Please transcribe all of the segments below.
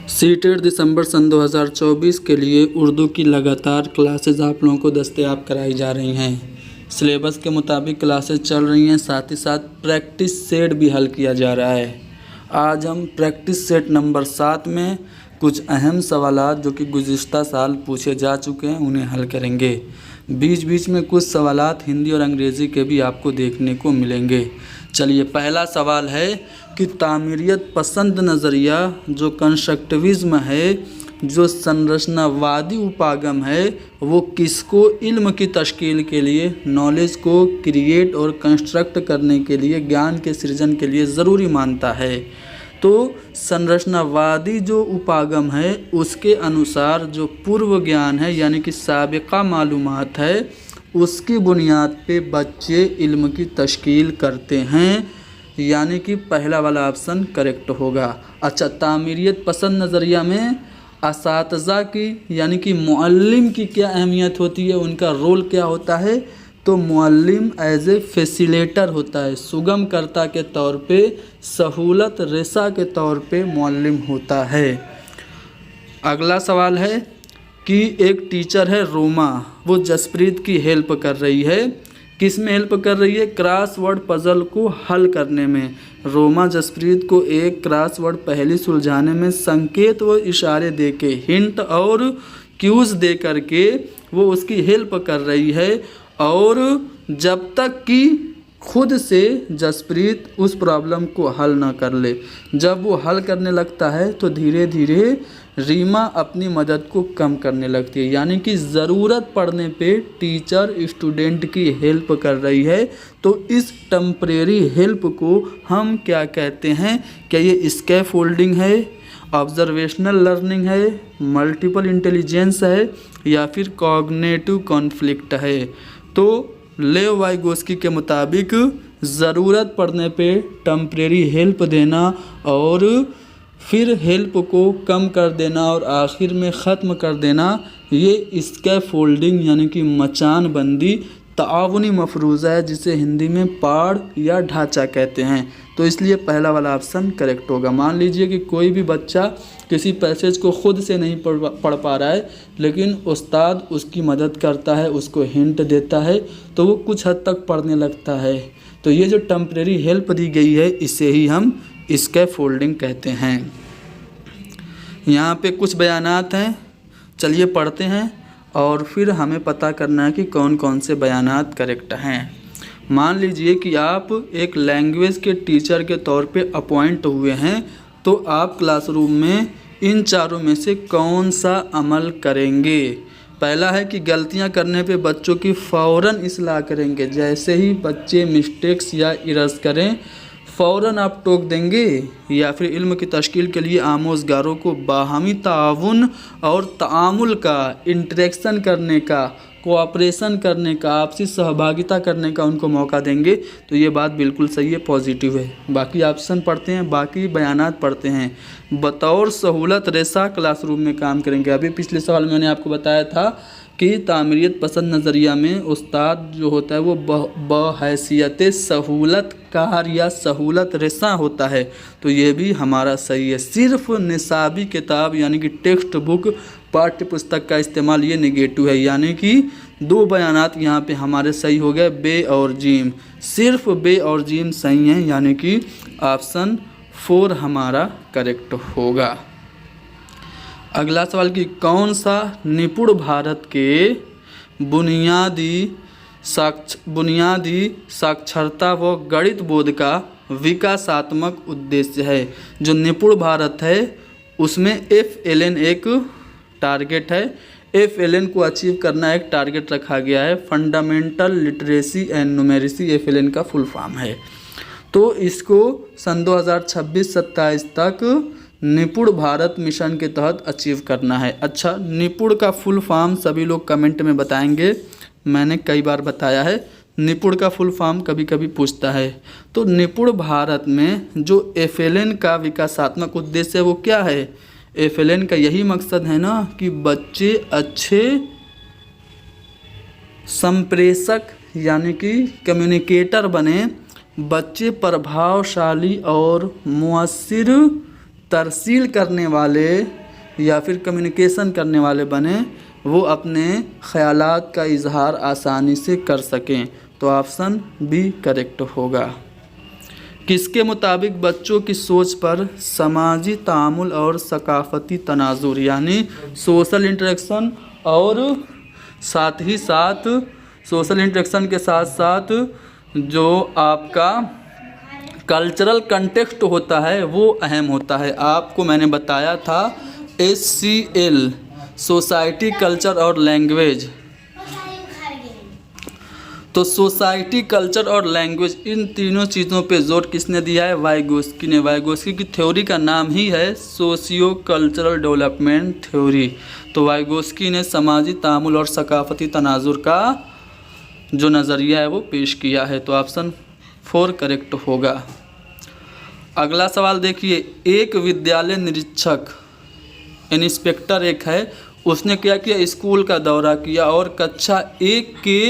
CTET दिसंबर सन 2024 के लिए उर्दू की लगातार क्लासेस आप लोगों को दस्तयाब कराई जा रही हैं। सिलेबस के मुताबिक क्लासेस चल रही हैं, साथ ही साथ प्रैक्टिस सेट भी हल किया जा रहा है। आज हम प्रैक्टिस सेट नंबर 7 में कुछ अहम सवालात जो कि गुज़िश्ता साल पूछे जा चुके हैं उन्हें हल करेंगे। बीच बीच में कुछ सवालात हिंदी और अंग्रेज़ी के भी आपको देखने को मिलेंगे। चलिए, पहला सवाल है कि तामीरियत पसंद नज़रिया जो कंस्ट्रक्टिविज़्म है, जो संरचनावादी उपागम है, वो किसको इल्म की तश्कील के लिए, नॉलेज को क्रिएट और कंस्ट्रक्ट करने के लिए, ज्ञान के सृजन के लिए ज़रूरी मानता है। तो संरचनावादी जो उपागम है उसके अनुसार जो पूर्व ज्ञान है यानी कि साबिक़ा मालूमात है, उसकी बुनियाद पे बच्चे इल्म की तश्कील करते हैं, यानी कि पहला वाला ऑप्शन करेक्ट होगा। अच्छा, तामीरियत पसंद नज़रिया में असातिज़ा की यानी कि मुअल्लिम की क्या अहमियत होती है, उनका रोल क्या होता है? तो मुअल्लिम एज ए फैसिलेटर होता है, सुगम कर्ता के तौर पे, सहूलत रेसा के तौर पे मुअल्लिम होता है। अगला सवाल है कि एक टीचर है रोमा, वो जसप्रीत की हेल्प कर रही है। किस में हेल्प कर रही है? क्रॉसवर्ड पज़ल को हल करने में। रोमा जसप्रीत को एक क्रॉसवर्ड पहेली सुलझाने में संकेत व इशारे दे के, हिंट और क्यूज़ दे करके वो उसकी हेल्प कर रही है, और जब तक कि खुद से जसप्रीत उस प्रॉब्लम को हल ना कर ले। जब वो हल करने लगता है तो धीरे धीरे रीमा अपनी मदद को कम करने लगती है, यानी कि ज़रूरत पड़ने पे टीचर स्टूडेंट की हेल्प कर रही है। तो इस टेम्परेरी हेल्प को हम क्या कहते हैं? क्या ये स्कैफोल्डिंग है, ऑब्जर्वेशनल लर्निंग है, मल्टीपल इंटेलिजेंस है, या फिर कॉग्निटिव कॉन्फ्लिक्ट है? तो लेव वाइगोस्की के मुताबिक ज़रूरत पड़ने पे टेम्परेरी हेल्प देना और फिर हेल्प को कम कर देना और आखिर में ख़त्म कर देना, ये स्कैफोल्डिंग यानी कि मचान बंदी ताउनी मफरूज़ा है, जिसे हिंदी में पाड़ या ढांचा कहते हैं। तो इसलिए पहला वाला ऑप्शन करेक्ट होगा। मान लीजिए कि कोई भी बच्चा किसी पैसेज को ख़ुद से नहीं पढ़ पा रहा है, लेकिन उस्ताद उसकी मदद करता है, उसको हिंट देता है, तो वो कुछ हद तक पढ़ने लगता है। तो ये जो टेम्परेरी हेल्प दी गई है, इसे ही हम स्कैफोल्डिंग कहते हैं। यहाँ पे कुछ बयानात हैं, चलिए पढ़ते हैं और फिर हमें पता करना है कि कौन कौन से बयानात करेक्ट हैं। मान लीजिए कि आप एक लैंग्वेज के टीचर के तौर पे अपॉइंट हुए हैं, तो आप क्लासरूम में इन चारों में से कौन सा अमल करेंगे? पहला है कि गलतियां करने पे बच्चों की फ़ौरन इस्लाह करेंगे। जैसे ही बच्चे मिस्टेक्स या इरर्स करें, फ़ौरन आप टोक देंगे, या फिर इल्म की तश्कील के लिए आमोज़गारों को बाहमी ताउन और तामुल का, इंटरेक्शन करने का, कोऑपरेशन करने का, आपसी सहभागिता करने का उनको मौका देंगे। तो ये बात बिल्कुल सही है, पॉजिटिव है। बाकी ऑप्शन पढ़ते हैं, बाकी बयानात पढ़ते हैं। बतौर सहूलत रेसा क्लासरूम में काम करेंगे। अभी पिछले सवाल में मैंने आपको बताया था कि तामीरियत पसंद नज़रिया में उस्ताद जो होता है वो बहैसियत सहूलत कार या सहूलत रेसा होता है। तो ये भी हमारा सही है। सिर्फ निसाबी किताब यानी कि टेक्स्ट बुक, पाठ्य पुस्तक का इस्तेमाल, ये नेगेटिव है। यानी कि दो बयानात यहाँ पे हमारे सही हो गए, बे और जीम। सिर्फ बे और जीम सही हैं, यानी कि ऑप्शन 4 हमारा करेक्ट होगा। अगला सवाल कि कौन सा निपुण भारत के बुनियादी साक्षरता व गणित बोध का विकासात्मक उद्देश्य है? जो निपुण भारत है उसमें FLN एक टारगेट है। FLN को अचीव करना एक टारगेट रखा गया है। Fundamental literacy and numeracy FLN का फुल फॉर्म है। तो इसको सन 2026-27 तक निपुण भारत मिशन के तहत अचीव करना है। अच्छा, निपुण का फुल फॉर्म सभी लोग कमेंट में बताएंगे। मैंने कई बार बताया है, निपुण का फुल फॉर्म कभी कभी पूछता है। तो निपुण भारत में जो FLN का विकासात्मक उद्देश्य है वो क्या है? FLN का यही मकसद है ना कि बच्चे अच्छे संप्रेषक यानी कि कम्युनिकेटर बने, बच्चे प्रभावशाली और मुअस्सिर तरसील करने वाले या फिर कम्युनिकेशन करने वाले बने, वो अपने ख़यालात का इजहार आसानी से कर सकें। तो ऑप्शन बी करेक्ट होगा। किसके मुताबिक बच्चों की सोच पर समाजी तामुल और सकाफ़ती तनाजुर यानी सोशल इंटरेक्शन और साथ ही साथ सोशल इंटरेक्शन के साथ साथ जो आपका कल्चरल कंटेक्स्ट होता है वो अहम होता है। आपको मैंने बताया था SCL सोसाइटी, कल्चर और लैंग्वेज। तो सोसाइटी, कल्चर और लैंग्वेज, इन तीनों चीज़ों पे जोर किसने दिया है? वाइगोस्की ने। वाइगोस्की की थ्योरी का नाम ही है सोशियो कल्चरल डेवलपमेंट थ्योरी। तो वाइगोस्की ने समाजी तामुल और सकाफ़ती तनाजुर का जो नज़रिया है वो पेश किया है। तो ऑप्शन 4 करेक्ट होगा। अगला सवाल देखिए, एक विद्यालय निरीक्षक इंस्पेक्टर एक है, उसने क्या किया? स्कूल का दौरा किया और कक्षा 1 के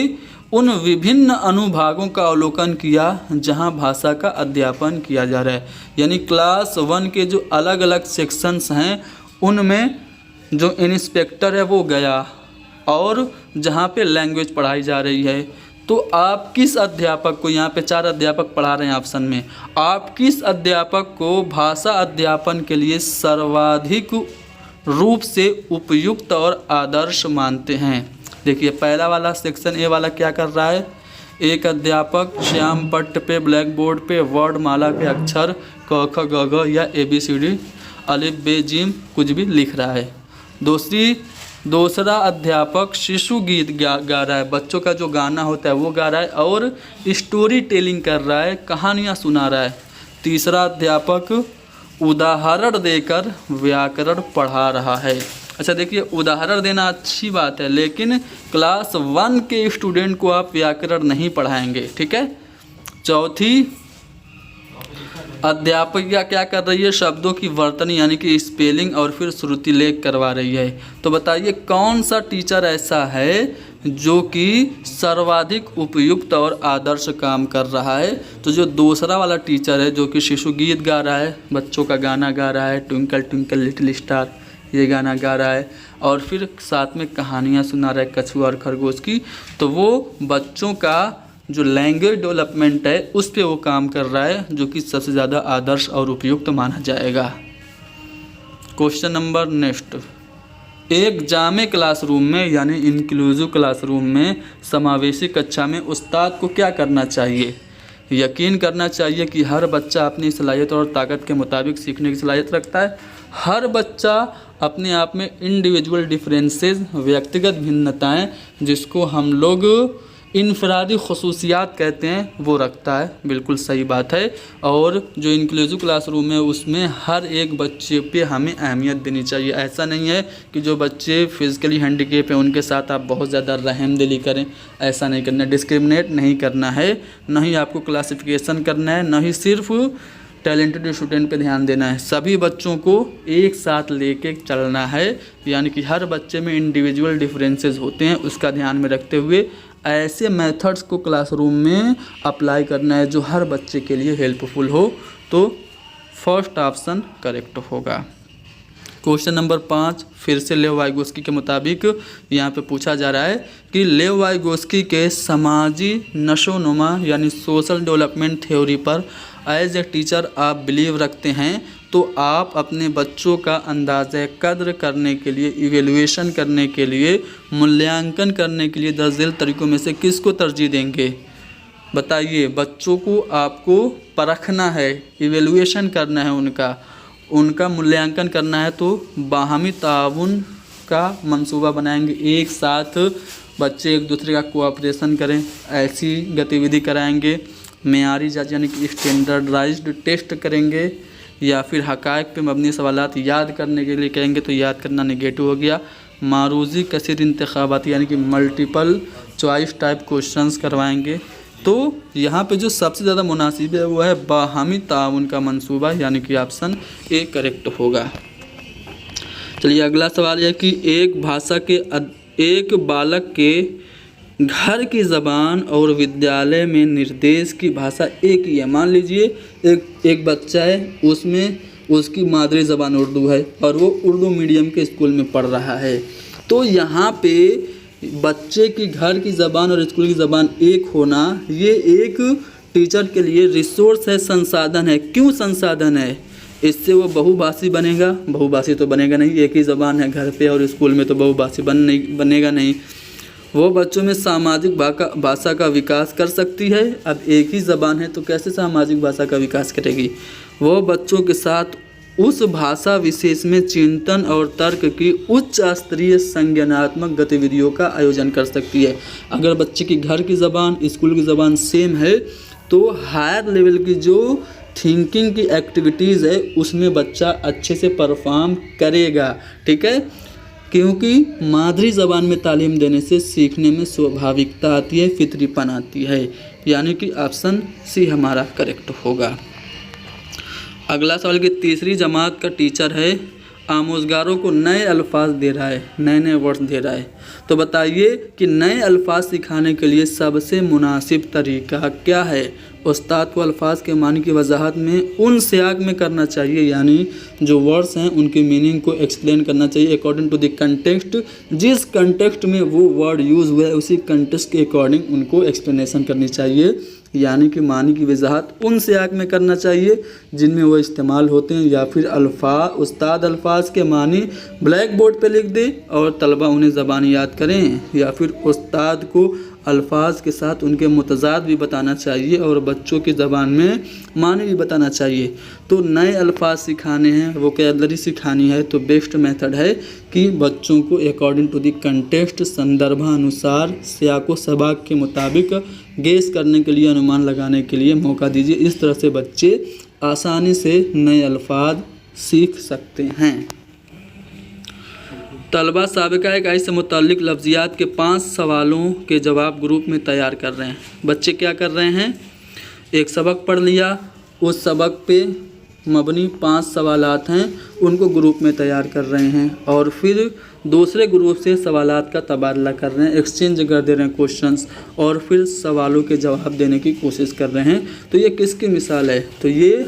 उन विभिन्न अनुभागों का अवलोकन किया जहां भाषा का अध्यापन किया जा रहा है। यानी क्लास 1 के जो अलग अलग सेक्शंस हैं उनमें जो इंस्पेक्टर है वो गया और जहां पे लैंग्वेज पढ़ाई जा रही है। तो आप किस अध्यापक को, यहाँ पे 4 अध्यापक पढ़ा रहे हैं ऑप्शन में, आप किस अध्यापक को भाषा अध्यापन के लिए सर्वाधिक रूप से उपयुक्त और आदर्श मानते हैं? देखिए पहला वाला सेक्शन ए वाला क्या कर रहा है? एक अध्यापक श्याम पट्ट पे ब्लैक बोर्ड पे वर्ड माला के अक्षर क ख ग घ या ABCD अलिफ बे जीम कुछ भी लिख रहा है। दूसरा अध्यापक शिशु गीत गा रहा है, बच्चों का जो गाना होता है वो गा रहा है और स्टोरी टेलिंग कर रहा है, कहानियाँ सुना रहा है। तीसरा अध्यापक उदाहरण देकर व्याकरण पढ़ा रहा है। अच्छा देखिए, उदाहरण देना अच्छी बात है, लेकिन क्लास 1 के स्टूडेंट को आप व्याकरण नहीं पढ़ाएंगे, ठीक है। चौथी अध्यापिका क्या कर रही है? शब्दों की वर्तनी यानी कि स्पेलिंग और फिर श्रुति लेख करवा रही है। तो बताइए कौन सा टीचर ऐसा है जो कि सर्वाधिक उपयुक्त और आदर्श काम कर रहा है? तो जो दूसरा वाला टीचर है जो कि शिशु गीत गा रहा है, बच्चों का गाना गा रहा है, ट्विंकल ट्विंकल लिटिल स्टार ये गाना गा रहा है और फिर साथ में कहानियाँ सुना रहा है कछुआ और खरगोश की, तो वो बच्चों का जो लैंग्वेज डेवलपमेंट है उस पे वो काम कर रहा है, जो कि सबसे ज़्यादा आदर्श और उपयुक्त माना जाएगा। क्वेश्चन नंबर नेक्स्ट, एक जामे क्लासरूम में यानी इंक्लूसिव क्लासरूम में समावेशी कक्षा में उस्ताद को क्या करना चाहिए? यकीन करना चाहिए कि हर बच्चा अपनी सलाहियत और ताकत के मुताबिक सीखने की सलाहियत रखता है। हर बच्चा अपने आप में इंडिविजुअल डिफरेंसेस, व्यक्तिगत भिन्नताएं, जिसको हम लोग इनफरादी खसूसियात कहते हैं, वो रखता है। बिल्कुल सही बात है। और जो इंक्लूसिव क्लासरूम है उसमें हर एक बच्चे पे हमें अहमियत देनी चाहिए। ऐसा नहीं है कि जो बच्चे फिज़िकली हैंडीकेप हैं उनके साथ आप बहुत ज़्यादा रहमदिली करें, ऐसा नहीं करना। डिस्क्रिमिनेट नहीं करना है, न ही आपको क्लासिफिकेशन करना है, न ही सिर्फ टैलेंटेड स्टूडेंट पे ध्यान देना है। सभी बच्चों को एक साथ लेके चलना है, यानी कि हर बच्चे में इंडिविजुअल डिफरेंसेस होते हैं, उसका ध्यान में रखते हुए ऐसे मेथड्स को क्लासरूम में अप्लाई करना है जो हर बच्चे के लिए हेल्पफुल हो। तो फर्स्ट ऑप्शन करेक्ट होगा। क्वेश्चन नंबर 5 फिर से लेव वाइगोस्की के मुताबिक यहाँ पे पूछा जा रहा है कि लेव वाइगोस्की के समाजी नशोनुमा यानी सोशल डेवलपमेंट थ्योरी पर एज ए टीचर आप बिलीव रखते हैं, तो आप अपने बच्चों का अंदाज़ा कद्र करने के लिए, इवेल्युएशन करने के लिए, मूल्यांकन करने के लिए दर्ज तरीक़ों में से किसको तरजीह देंगे? बताइए। बच्चों को आपको परखना है, इवेल्युएशन करना है, उनका मूल्यांकन करना है, तो बाहमी ताउन का मंसूबा बनाएंगे। एक साथ बच्चे एक दूसरे का कोऑपरेशन करें, ऐसी गतिविधि कराएंगे। मेयारी जांच यानी कि स्टैंडर्डाइज्ड टेस्ट करेंगे, या फिर हक़ाइक़ पे मबनी सवालात याद करने के लिए कहेंगे, तो याद करना नेगेटिव हो गया। मारूज़ी कसीर इंतखाबाती यानी कि मल्टीपल चॉइस टाइप क्वेश्चंस करवाएंगे। तो यहाँ पे जो सबसे ज़्यादा मुनासिब है वो है बाहमी ताउन का मंसूबा, यानी कि ऑप्शन ए करेक्ट होगा। चलिए अगला सवाल यह कि एक भाषा के एक बालक के घर की ज़बान और विद्यालय में निर्देश की भाषा एक ही है। मान लीजिए एक बच्चा है, उसमें उसकी मादरी ज़बान उर्दू है और वो उर्दू मीडियम के स्कूल में पढ़ रहा है। तो यहाँ पे बच्चे की घर की ज़बान और स्कूल की ज़बान एक होना ये एक टीचर के लिए रिसोर्स है, संसाधन है। क्यों संसाधन है? इससे वो बहुभाषी बनेगा। बहुभाषी तो बनेगा नहीं, एक ही ज़बान है घर पे और स्कूल में, तो बहुभाषी बनेगा नहीं। वो बच्चों में सामाजिक भाषा का विकास कर सकती है। अब एक ही ज़बान है तो कैसे सामाजिक भाषा का विकास करेगी? वो बच्चों के साथ उस भाषा विशेष में चिंतन और तर्क की उच्च स्तरीय संज्ञानात्मक गतिविधियों का आयोजन कर सकती है। अगर बच्चे की घर की ज़बान स्कूल की ज़बान सेम है तो हायर लेवल की जो थिंकिंग की एक्टिविटीज़ है उसमें बच्चा अच्छे से परफॉर्म करेगा। ठीक है, क्योंकि मादरी ज़बान में तालीम देने से सीखने में स्वाभाविकता आती है, फितरीपन आती है। यानी कि ऑप्शन सी हमारा करेक्ट होगा। अगला सवाल की तीसरी जमात का टीचर है, आमोज़गारों को नए अल्फाज दे रहा है, नए नए वर्ड्स दे रहा है। तो बताइए कि नए अल्फाज सिखाने के लिए सबसे मुनासिब तरीका क्या है? उस्ताद को अल्फाज के मानी की वजाहत में उन सियाक में करना चाहिए, यानी जो वर्ड्स हैं उनकी मीनिंग को एक्सप्लेन करना चाहिए अकॉर्डिंग टू द कंटेक्स्ट। जिस कंटेक्स्ट में वो वर्ड यूज़ हुआ है उसी कंटेक्स्ट के अकॉर्डिंग उनको एक्सप्लेनेशन करनी चाहिए, यानी कि मानी की वजाहत उन सियाक में करना चाहिए जिनमें वो इस्तेमाल होते हैं। या फिर उस्ताद अल्फाज के मानी ब्लैक बोर्ड पे लिख दे और तलबा उन्हें ज़बानी याद करें, या फिर उस्ताद को अल्फाज के साथ उनके मुतज़ाद भी बताना चाहिए और बच्चों की ज़बान में मानी भी बताना चाहिए। तो नए अल्फाज सिखाने हैं, वोकैबलरी सिखानी है, तो बेस्ट मेथड है कि बच्चों को अकॉर्डिंग टू द कंटेक्स्ट, संदर्भानुसार, सियाको सबाक के मुताबिक गेस करने के लिए, अनुमान लगाने के लिए मौका दीजिए। इस तरह से बच्चे आसानी से नए अल्फाज सीख सकते हैं। तलबा साबिका इकाई से मुताल्लिक लफ्ज़ियात के 5 सवालों के जवाब ग्रुप में तैयार कर रहे हैं। बच्चे क्या कर रहे हैं? एक सबक पढ़ लिया, उस सबक पे मबनी 5 सवालात हैं, उनको ग्रुप में तैयार कर रहे हैं और फिर दूसरे ग्रुप से सवालात का तबादला कर रहे हैं, एक्सचेंज कर दे रहे हैं क्वेश्चंस, और फिर सवालों के जवाब देने की कोशिश कर रहे हैं। तो ये किसकी मिसाल है? तो ये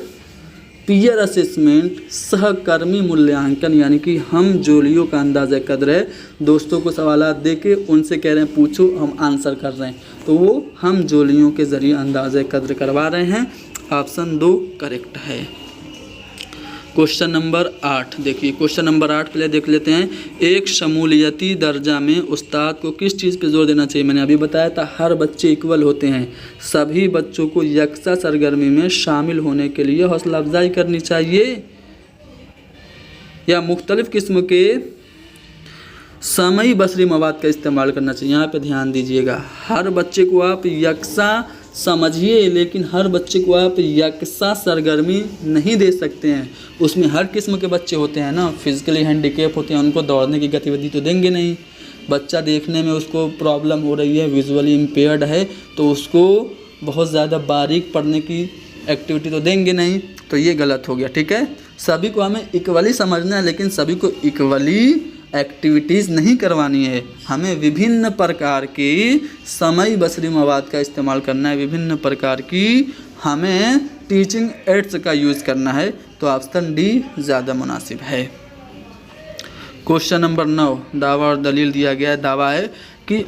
पीयर असेसमेंट, सहकर्मी मूल्यांकन, यानी कि हम जोलियों का अंदाज़ा कदर है। दोस्तों को सवालात दे के उनसे कह रहे हैं पूछो, हम आंसर कर रहे हैं, तो वो हम जोलियों के ज़रिए अंदाज़ा कदर करवा रहे हैं। ऑप्शन 2 करेक्ट है। क्वेश्चन नंबर 8 देखिए, क्वेश्चन नंबर 8 पहले देख लेते हैं। एक शमूलियती दर्जा में उस्ताद को किस चीज़ पे जोर देना चाहिए? मैंने अभी बताया था हर बच्चे इक्वल होते हैं, सभी बच्चों को यकसा सरगर्मी में शामिल होने के लिए हौसला अफजाई करनी चाहिए, या मुख्तलिफ़ किस्म के समई बसरी मवाद का इस्तेमाल करना चाहिए। यहाँ पे ध्यान दीजिएगा, हर बच्चे को आप यकसा समझिए, लेकिन हर बच्चे को आप यकसा सरगर्मी नहीं दे सकते हैं। उसमें हर किस्म के बच्चे होते हैं ना, फिजिकली हैंडीकेप होते हैं, उनको दौड़ने की गतिविधि तो देंगे नहीं। बच्चा देखने में उसको प्रॉब्लम हो रही है, विजुअली इम्पेयर्ड है, तो उसको बहुत ज़्यादा बारीक पढ़ने की एक्टिविटी तो देंगे नहीं, तो ये गलत हो गया। ठीक है, सभी को हमें इक्वली समझना है, लेकिन सभी को इक्वली एक्टिविटीज़ नहीं करवानी है। हमें विभिन्न प्रकार की समय बसरी मवाद का इस्तेमाल करना है, विभिन्न प्रकार की हमें टीचिंग एड्स का यूज़ करना है। तो ऑप्शन डी ज़्यादा मुनासिब है। क्वेश्चन नंबर 9 दावा और दलील दिया गया है। दावा है कि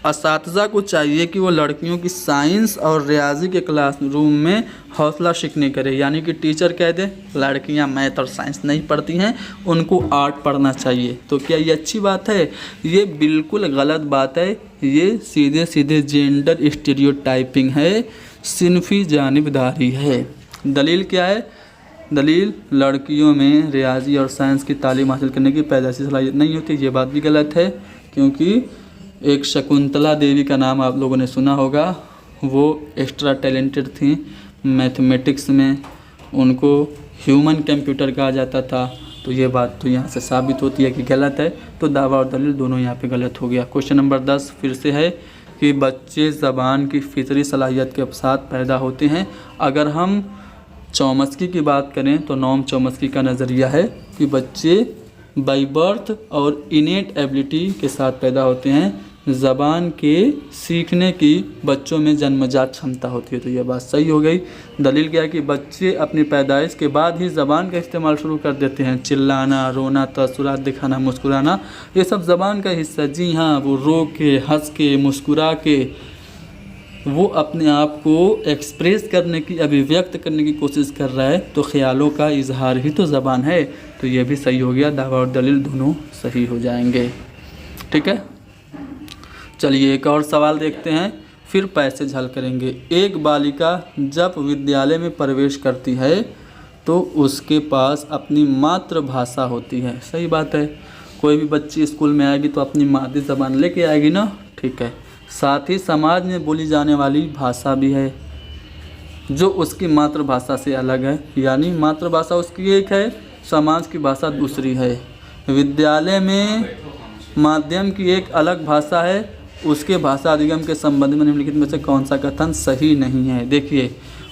असातिज़ा को चाहिए कि वो लड़कियों की साइंस और रियाजी के क्लासरूम में हौसला शिकनी करे, यानी कि टीचर कह दे लड़कियां मैथ और साइंस नहीं पढ़ती हैं, उनको आर्ट पढ़ना चाहिए। तो क्या ये अच्छी बात है? ये बिल्कुल गलत बात है। ये सीधे सीधे जेंडर स्टीरियोटाइपिंग है, सिनफी जानिबदारी है। दलील क्या है? दलील लड़कियों में रियाजी और साइंस की तालीम हासिल करने की पैदाइशी सलाहियत नहीं होती, ये बात भी गलत है, क्योंकि एक शकुंतला देवी का नाम आप लोगों ने सुना होगा, वो एक्स्ट्रा टैलेंटेड थी मैथमेटिक्स में, उनको ह्यूमन कंप्यूटर कहा जाता था। तो ये बात तो यहाँ से साबित होती है कि गलत है। तो दावा और दलील दोनों यहाँ पे गलत हो गया। क्वेश्चन नंबर 10 फिर से है कि बच्चे ज़बान की फितरी सलाहियत के साथ पैदा होते हैं। अगर हम चौमस्की की बात करें तो नॉम चौमस्की का नज़रिया है कि बच्चे बाई बर्थ और इनेट एबिलिटी के साथ पैदा होते हैं, ज़बान के सीखने की बच्चों में जन्मजात क्षमता होती है। तो यह बात सही हो गई। दलील क्या है कि बच्चे अपनी पैदाइश के बाद ही ज़बान का इस्तेमाल शुरू कर देते हैं। चिल्लाना, रोना, तअस्सुरात दिखाना, मुस्कुराना, ये सब ज़बान का हिस्सा है। जी हाँ, वो रो के, हंस के, मुस्कुरा के वो अपने आप को एक्सप्रेस करने की, अभिव्यक्त करने की कोशिश कर रहा है। तो ख़्यालों का इजहार ही तो ज़बान है। तो ये भी सही हो गया, दावा और दलील दोनों सही हो जाएंगे। ठीक है, चलिए एक और सवाल देखते हैं, फिर पैसेज हल करेंगे। एक बालिका जब विद्यालय में प्रवेश करती है तो उसके पास अपनी मातृभाषा होती है। सही बात है, कोई भी बच्ची स्कूल में आएगी तो अपनी मातृ ज़बान लेके आएगी ना। ठीक है, साथ ही समाज में बोली जाने वाली भाषा भी है जो उसकी मातृभाषा से अलग है। यानी मातृभाषा उसकी एक है, समाज की भाषा दूसरी है। विद्यालय में माध्यम की एक अलग भाषा है, उसके भाषा अधिगम के संबंध में निम्नलिखित में से कौन सा कथन सही नहीं है। देखिए,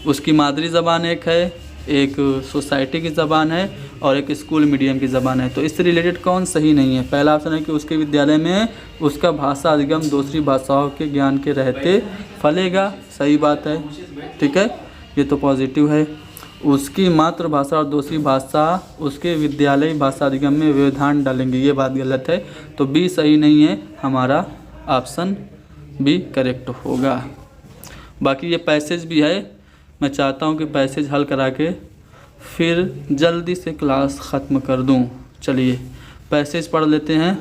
उसकी मादरी ज़बान एक है, एक सोसाइटी की ज़बान है और एक स्कूल मीडियम की ज़बान है। तो इससे रिलेटेड कौन सही नहीं है। पहला ऑप्शन है कि उसके विद्यालय में उसका भाषा अधिगम दूसरी भाषाओं के ज्ञान के रहते फलेगा। सही बात है, ठीक है, ये तो पॉजिटिव है। उसकी मातृभाषा और दूसरी भाषा उसके विद्यालय भाषा अधिगम में व्यवधान डालेंगे, ये बात गलत है। तो बी सही नहीं है, हमारा ऑप्शन बी करेक्ट होगा। बाकी ये पैसेज भी है, मैं चाहता हूँ कि पैसेज हल करा के फिर जल्दी से क्लास ख़त्म कर दूँ। चलिए पैसेज पढ़ लेते हैं।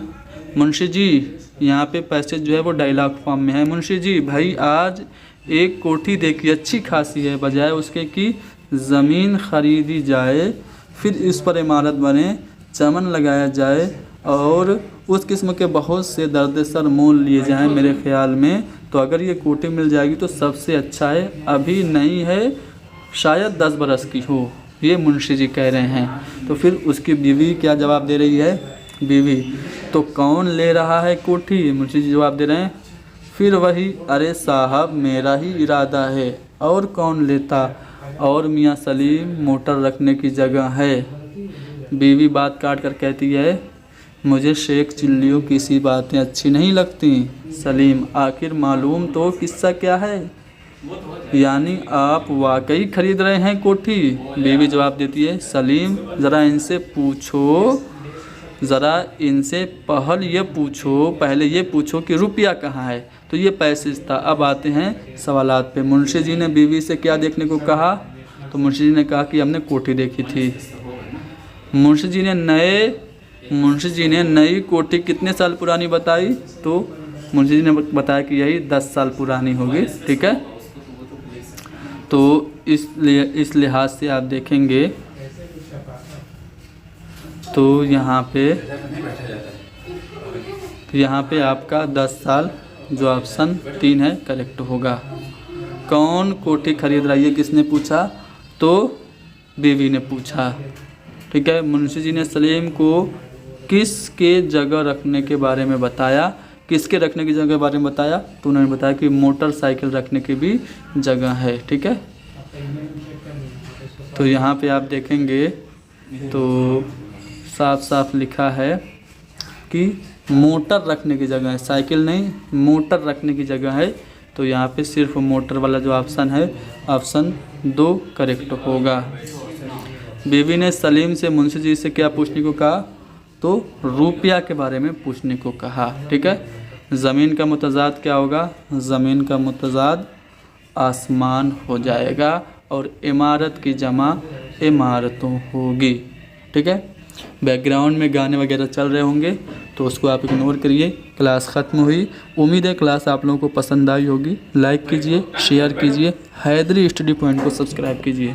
मुंशी जी, यहाँ पे पैसेज जो है वो डायलॉग फॉर्म में है। मुंशी जी, भाई आज एक कोठी देखी, अच्छी खासी है, बजाय उसके कि ज़मीन ख़रीदी जाए, फिर इस पर इमारत बने, चमन लगाया जाए और उस किस्म के बहुत से दर्द-ए-सर मोल लिए जाएं। मेरे ख़्याल में तो अगर ये कोठी मिल जाएगी तो सबसे अच्छा है। अभी नहीं है, शायद 10 बरस की हो, ये मुंशी जी कह रहे हैं। तो फिर उसकी बीवी क्या जवाब दे रही है, बीवी, तो कौन ले रहा है कोठी, मुंशी जी जवाब दे रहे हैं। फिर वही, अरे साहब मेरा ही इरादा है, और कौन लेता, और मियाँ सलीम मोटर रखने की जगह है। बीवी बात काट कर कहती है, मुझे शेख चिल्लियों की सी बातें अच्छी नहीं लगती। सलीम, आखिर मालूम तो किस्सा क्या है, यानी आप वाकई खरीद रहे हैं कोठी। बीवी जवाब देती है, सलीम ज़रा इनसे पूछो, ज़रा इनसे पहले ये पूछो कि रुपया कहाँ है। तो ये पैसेज था। अब आते हैं सवालात पे। मुंशी जी ने बीवी से क्या देखने को कहा, तो मुंशी जी ने कहा कि हमने कोठी देखी थी। मुंशी जी ने नई कोठी कितने साल पुरानी बताई, तो मुंशी जी ने बताया कि यही 10 साल पुरानी होगी। ठीक है, तो इस लिहाज से आप देखेंगे तो यहाँ पे आपका 10 साल जो ऑप्शन 3 है करेक्ट होगा। कौन कोठी खरीद रही है, किसने पूछा, तो बीवी ने पूछा। ठीक है, मुंशी जी ने सलीम को किसके जगह रखने के बारे में बताया, किसके रखने की जगह के बारे में बताया, तो उन्होंने बताया कि मोटरसाइकिल रखने की भी जगह है। ठीक है, तो यहाँ पे आप देखेंगे तो साफ साफ लिखा है कि मोटर रखने की जगह है, साइकिल नहीं, मोटर रखने की जगह है। तो यहाँ पे सिर्फ मोटर वाला जो ऑप्शन है, ऑप्शन 2 करेक्ट होगा। बीवी ने सलीम से मुंशी जी से क्या पूछने को कहा, तो रुपया के बारे में पूछने को कहा। ठीक है, ज़मीन का मुतज़ाद क्या होगा, ज़मीन का मुतज़ाद आसमान हो जाएगा और इमारत की जमा इमारतों होगी। ठीक है, बैकग्राउंड में गाने वगैरह चल रहे होंगे तो उसको आप इग्नोर करिए। क्लास ख़त्म हुई, उम्मीद है क्लास आप लोगों को पसंद आई होगी। लाइक कीजिए, शेयर कीजिए, हैदरी स्टडी पॉइंट को सब्सक्राइब कीजिए।